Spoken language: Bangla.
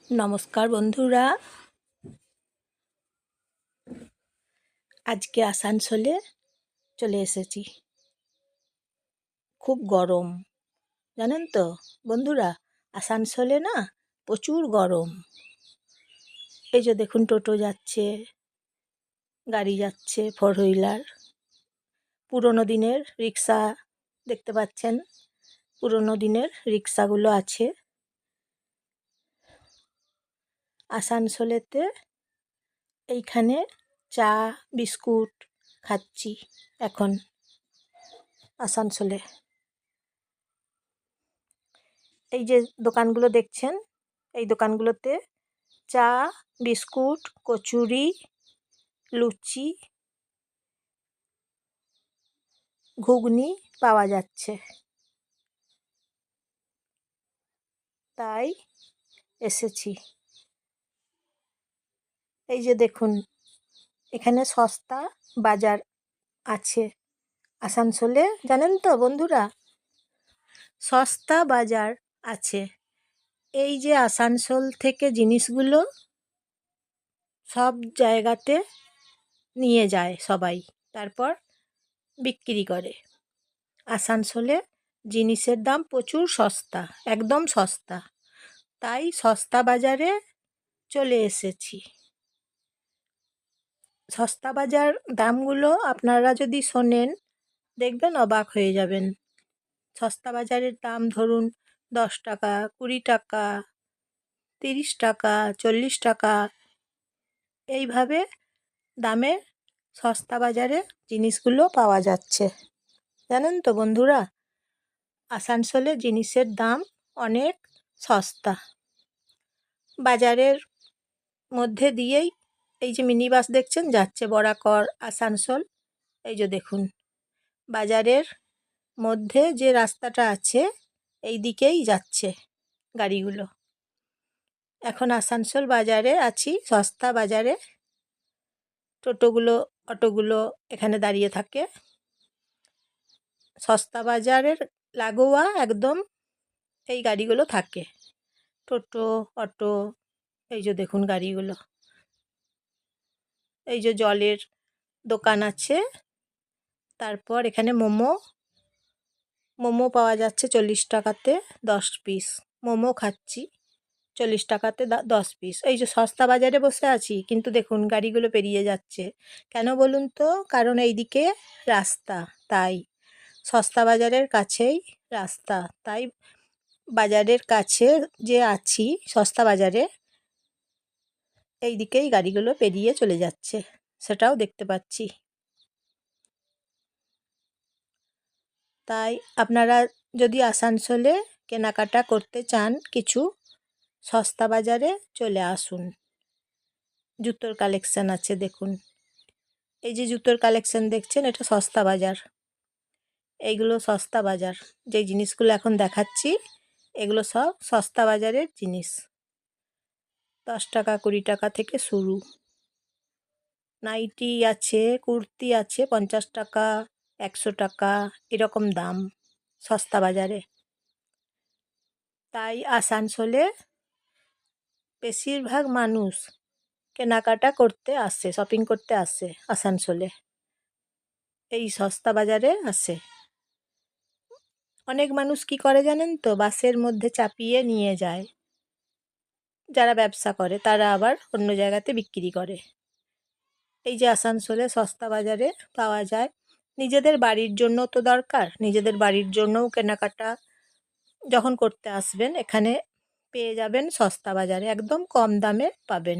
নমস্কার বন্ধুরা, আজকে আসানসোলে চলে এসেছি। খুব গরম, জানেন তো বন্ধুরা, আসানসোলে না প্রচুর গরম। এই যে দেখুন, টোটো যাচ্ছে, গাড়ি যাচ্ছে, ফোর হুইলার, পুরোনো দিনের রিক্সা দেখতে পাচ্ছেন, পুরোনো দিনের রিক্সাগুলো আছে আসানসোলেতে। এইখানে চা বিস্কুট খাচ্ছি এখন আসানসোলে। এই যে দোকানগুলো দেখছেন, এই দোকানগুলোতে চা বিস্কুট কচুরি লুচি ঘুগনি পাওয়া যাচ্ছে, তাই এসেছি। এই যে দেখুন, এখানে সস্তা বাজার আছে আসানসোলে, জানেন তো বন্ধুরা, সস্তা বাজার আছে। এই যে আসানসোল থেকে জিনিসগুলো সব জায়গাতে নিয়ে যায় সবাই, তারপর বিক্রি করে। আসানসোলে জিনিসের দাম প্রচুর সস্তা, একদম সস্তা, তাই সস্তা বাজারে চলে এসেছি। সস্তা বাজার দামগুলো আপনারা যদি শোনেন দেখবেন অবাক হয়ে যাবেন। সস্তা বাজারের দাম ধরুন 10 টাকা, 20 টাকা, 30 টাকা, 40 টাকা, এইভাবে দামে সস্তা বাজারে জিনিসগুলো পাওয়া যাচ্ছে, জানেন তো বন্ধুরা। আসানসোলে জিনিসের দাম অনেক সস্তা। বাজারের মধ্যে দিয়েই এই যে মিনি বাস দেখছেন যাচ্ছে বরাকর আসানসোল। এই যে দেখুন, বাজারের মধ্যে যে রাস্তাটা আছে এই দিকেই যাচ্ছে গাড়িগুলো। এখন আসানসোল বাজারে আছি, সস্তা বাজারে। টোটোগুলো অটোগুলো এখানে দাঁড়িয়ে থাকে। সস্তা বাজারের লাগোয়া একদম এই গাড়িগুলো থাকে, টোটো অটো। এই যে দেখুন গাড়িগুলো। এই যে জলের দোকান আছে, তারপর এখানে মোমো পাওয়া যাচ্ছে 40 টাকাতে 10 পিস। মোমো খাচ্ছি 40 টাকাতে 10 পিস। এই যে সস্তা বাজারে বসে আছি, কিন্তু দেখুন গাড়িগুলো পেরিয়ে যাচ্ছে। কেন বলুন তো? কারণ এইদিকে রাস্তা, তাই সস্তা বাজারের কাছেই রাস্তা, তাই বাজারের কাছে যে আছি সস্তা বাজারে, এই দিকেই গাড়িগুলো পেরিয়ে চলে যাচ্ছে, সেটাও দেখতে পাচ্ছি। তাই আপনারা যদি আসানসোলে কেনাকাটা করতে চান কিছু, সস্তা বাজারে চলে আসুন। জুতোর কালেকশান আছে দেখুন, এই যে জুতোর কালেকশান দেখছেন, এটা সস্তা বাজার। এইগুলো সস্তা বাজার, যেই জিনিসগুলো এখন দেখাচ্ছি এগুলো সব সস্তা বাজারের জিনিস। 10 টাকা 20 টাকা থেকে শুরু। নাইটি আছে, কুর্তি আছে 50 টাকা 100 টাকা, এরকম দাম সস্তা বাজারে। তাই আসানসোলে বেশিরভাগ মানুষ কেনাকাটা করতে আসে, শপিং করতে আসে আসানসোলে, এই সস্তা বাজারে আসে। অনেক মানুষ কি করে জানেন তো? বাসের মধ্যে চাপিয়ে নিয়ে যায়, যারা ব্যবসা করে তারা আবার অন্য জায়গাতে বিক্রি করে। এই যে আসানসোলে সস্তা বাজারে পাওয়া যায়। নিজেদের বাড়ির জন্য তো দরকার, নিজেদের বাড়ির জন্যও কেনাকাটা যখন করতে আসবেন এখানে পেয়ে যাবেন সস্তা বাজারে, একদম কম দামে পাবেন।